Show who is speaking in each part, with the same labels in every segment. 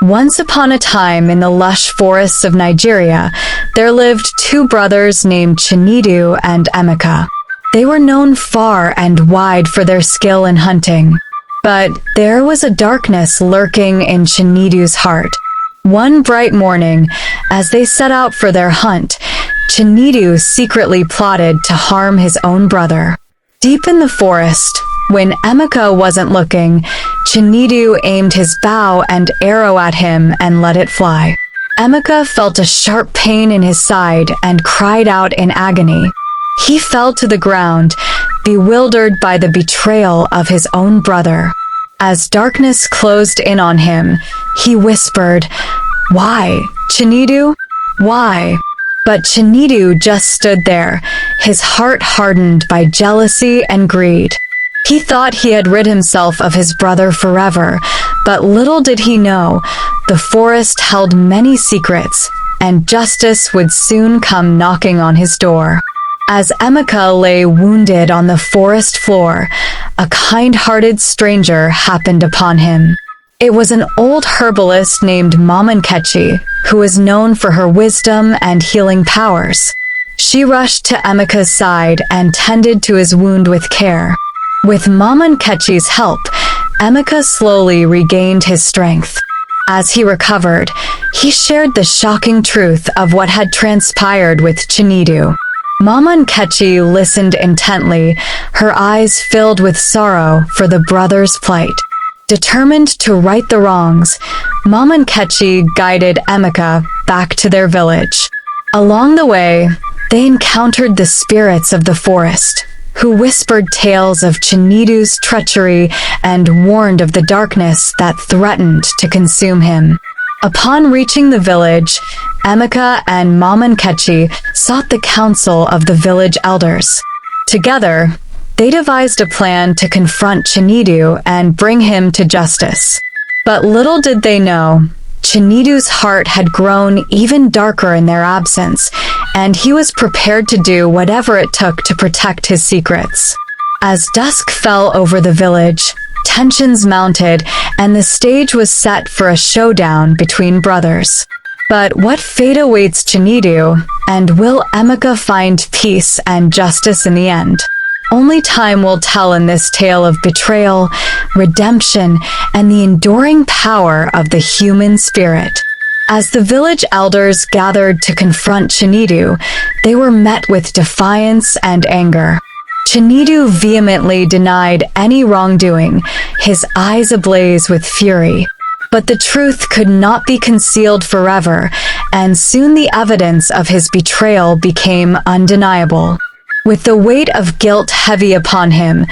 Speaker 1: Once upon a time in the lush forests of Nigeria, there lived two brothers named Chinedu and Emeka. They were known far and wide for their skill in hunting. But there was a darkness lurking in Chinedu's heart. One bright morning, as they set out for their hunt, Chinedu secretly plotted to harm his own brother. Deep in the forest, when Emeka wasn't looking, Chinedu aimed his bow and arrow at him and let it fly. Emeka felt a sharp pain in his side and cried out in agony. He fell to the ground, bewildered by the betrayal of his own brother. As darkness closed in on him, he whispered, "Why, Chinedu? Why?" But Chinedu just stood there, his heart hardened by jealousy and greed. He thought he had rid himself of his brother forever, but little did he know, the forest held many secrets, and justice would soon come knocking on his door. As Emeka lay wounded on the forest floor, a kind-hearted stranger happened upon him. It was an old herbalist named Mama Nkechi, who was known for her wisdom and healing powers. She rushed to Emeka's side and tended to his wound with care. With Mama Nkechi's help, Emeka slowly regained his strength. As he recovered, he shared the shocking truth of what had transpired with Chinedu. Mama Nkechi listened intently, her eyes filled with sorrow for the brothers' plight. Determined to right the wrongs, Mama Nkechi guided Emeka back to their village. Along the way, they encountered the spirits of the forest, who whispered tales of Chinedu's treachery and warned of the darkness that threatened to consume him. Upon reaching the village, Emeka and Mama Nkechi sought the counsel of the village elders. Together, they devised a plan to confront Chinedu and bring him to justice. But little did they know, Chinedu's heart had grown even darker in their absence, and he was prepared to do whatever it took to protect his secrets. As dusk fell over the village, tensions mounted, and the stage was set for a showdown between brothers. But what fate awaits Chinedu, and will Emeka find peace and justice in the end? Only time will tell in this tale of betrayal, redemption, and the enduring power of the human spirit. As the village elders gathered to confront Chinedu, they were met with defiance and anger. Chinedu vehemently denied any wrongdoing, his eyes ablaze with fury. But the truth could not be concealed forever, and soon the evidence of his betrayal became undeniable. With the weight of guilt heavy upon him,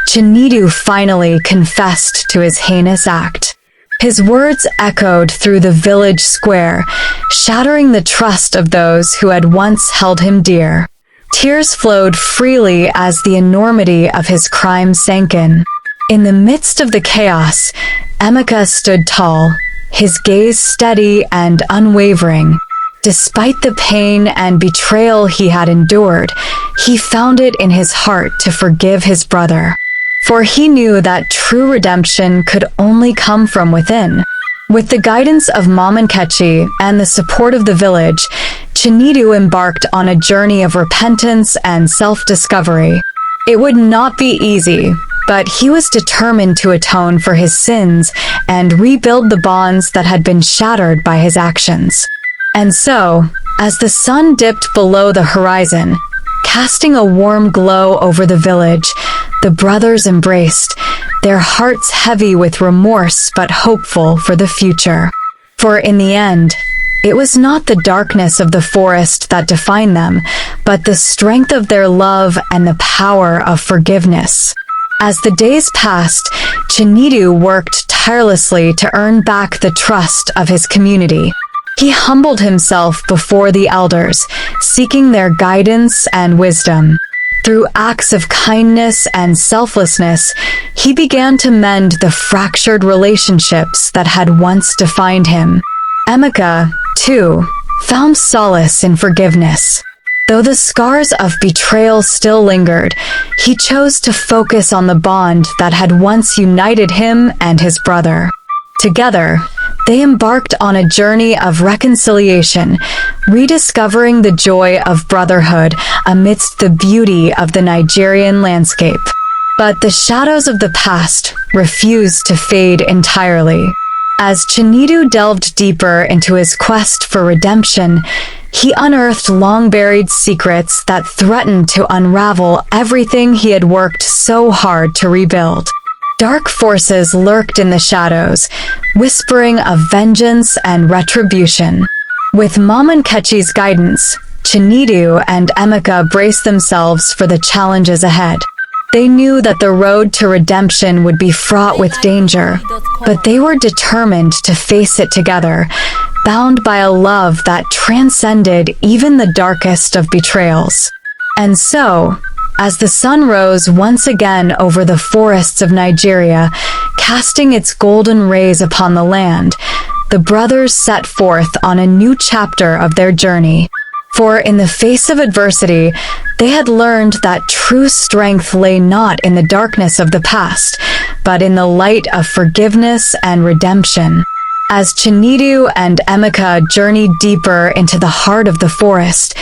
Speaker 1: Chinedu finally confessed to his heinous act. His words echoed through the village square, shattering the trust of those who had once held him dear. Tears flowed freely as the enormity of his crime sank in. In the midst of the chaos, Emeka stood tall, his gaze steady and unwavering. Despite the pain and betrayal he had endured, he found it in his heart to forgive his brother. For he knew that true redemption could only come from within. With the guidance of Mama Nkechi and the support of the village, Chinedu embarked on a journey of repentance and self-discovery. It would not be easy, but he was determined to atone for his sins and rebuild the bonds that had been shattered by his actions. And so, as the sun dipped below the horizon, casting a warm glow over the village, the brothers embraced, their hearts heavy with remorse but hopeful for the future. For in the end, it was not the darkness of the forest that defined them, but the strength of their love and the power of forgiveness. As the days passed, Chinedu worked tirelessly to earn back the trust of his community. He humbled himself before the elders, seeking their guidance and wisdom. Through acts of kindness and selflessness, he began to mend the fractured relationships that had once defined him. Emeka, too, found solace in forgiveness. Though the scars of betrayal still lingered, he chose to focus on the bond that had once united him and his brother. Together, they embarked on a journey of reconciliation, rediscovering the joy of brotherhood amidst the beauty of the Nigerian landscape. But the shadows of the past refused to fade entirely. As Chinedu delved deeper into his quest for redemption, he unearthed long-buried secrets that threatened to unravel everything he had worked so hard to rebuild. Dark forces lurked in the shadows, whispering of vengeance and retribution. With Mama Nkechi's guidance, Chinedu and Emeka braced themselves for the challenges ahead. They knew that the road to redemption would be fraught with danger, but they were determined to face it together, bound by a love that transcended even the darkest of betrayals. And so, as the sun rose once again over the forests of Nigeria, casting its golden rays upon the land, the brothers set forth on a new chapter of their journey. For in the face of adversity, they had learned that true strength lay not in the darkness of the past, but in the light of forgiveness and redemption. As Chinedu and Emeka journeyed deeper into the heart of the forest,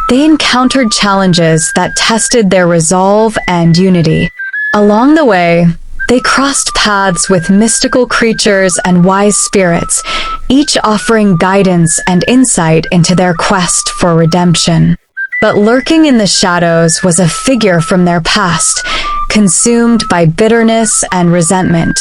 Speaker 1: they encountered challenges that tested their resolve and unity. Along the way, they crossed paths with mystical creatures and wise spirits, each offering guidance and insight into their quest for redemption. But lurking in the shadows was a figure from their past, consumed by bitterness and resentment.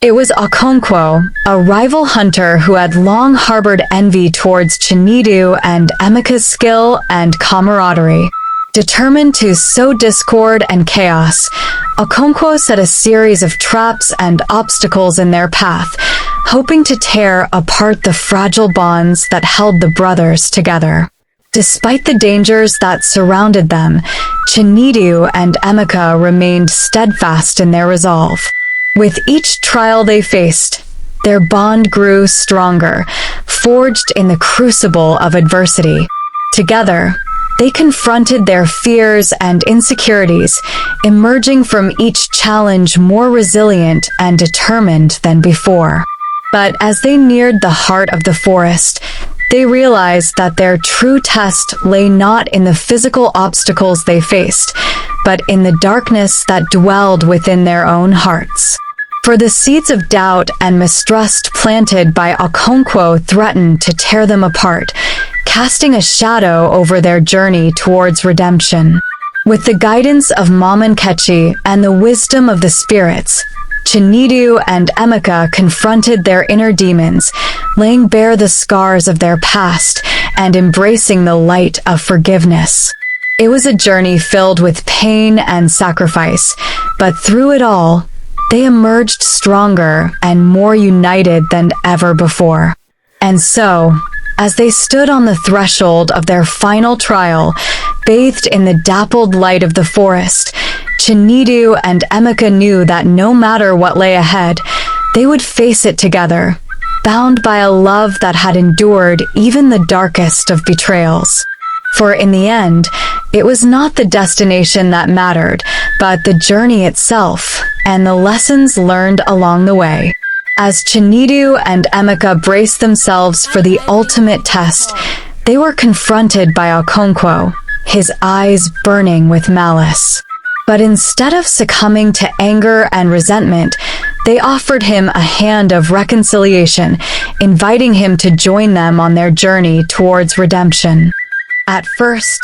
Speaker 1: It was Okonkwo, a rival hunter who had long harbored envy towards Chinedu and Emeka's skill and camaraderie. Determined to sow discord and chaos, Okonkwo set a series of traps and obstacles in their path, hoping to tear apart the fragile bonds that held the brothers together. Despite the dangers that surrounded them, Chinedu and Emeka remained steadfast in their resolve. With each trial they faced, their bond grew stronger, forged in the crucible of adversity. Together, they confronted their fears and insecurities, emerging from each challenge more resilient and determined than before. But as they neared the heart of the forest, they realized that their true test lay not in the physical obstacles they faced, but in the darkness that dwelled within their own hearts. For the seeds of doubt and mistrust planted by Okonkwo threatened to tear them apart, casting a shadow over their journey towards redemption. With the guidance of Mama Nkechi and the wisdom of the spirits, Chinedu and Emeka confronted their inner demons, laying bare the scars of their past and embracing the light of forgiveness. It was a journey filled with pain and sacrifice, but through it all, they emerged stronger and more united than ever before. And so, as they stood on the threshold of their final trial, bathed in the dappled light of the forest, Chinedu and Emeka knew that no matter what lay ahead, they would face it together, bound by a love that had endured even the darkest of betrayals. For in the end, it was not the destination that mattered, but the journey itself and the lessons learned along the way. As Chinedu and Emeka braced themselves for the ultimate test, they were confronted by Okonkwo, his eyes burning with malice. But instead of succumbing to anger and resentment, they offered him a hand of reconciliation, inviting him to join them on their journey towards redemption. At first,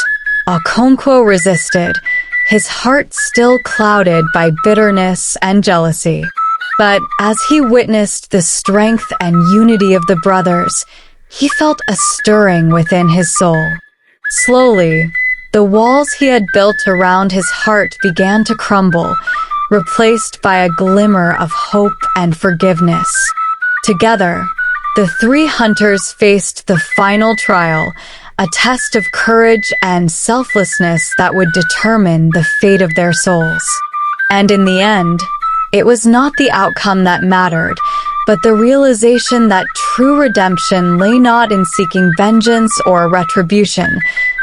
Speaker 1: Okonkwo resisted, his heart still clouded by bitterness and jealousy. But as he witnessed the strength and unity of the brothers, he felt a stirring within his soul. Slowly, the walls he had built around his heart began to crumble, replaced by a glimmer of hope and forgiveness. Together, the three hunters faced the final trial, a test of courage and selflessness that would determine the fate of their souls. And in the end, it was not the outcome that mattered, but the realization that true redemption lay not in seeking vengeance or retribution,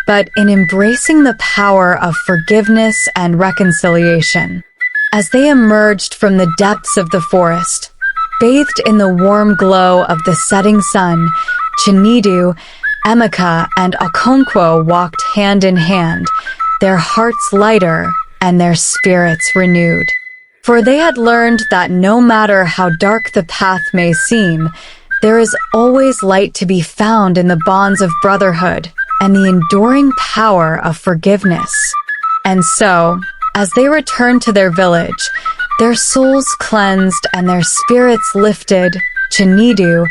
Speaker 1: but in embracing the power of forgiveness and reconciliation. As they emerged from the depths of the forest, Bathed in the warm glow of the setting sun, Chinedu, Emeka, and Okonkwo walked hand in hand, their hearts lighter and their spirits renewed. For they had learned that no matter how dark the path may seem, there is always light to be found in the bonds of brotherhood and the enduring power of forgiveness. And so, as they returned to their village, their souls cleansed and their spirits lifted, Chinedu,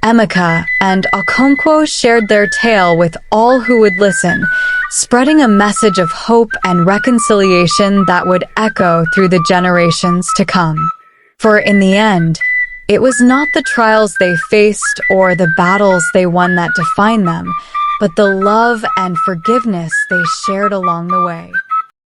Speaker 1: Emeka, and Okonkwo shared their tale with all who would listen, spreading a message of hope and reconciliation that would echo through the generations to come. For in the end, it was not the trials they faced or the battles they won that defined them, but the love and forgiveness they shared along the way.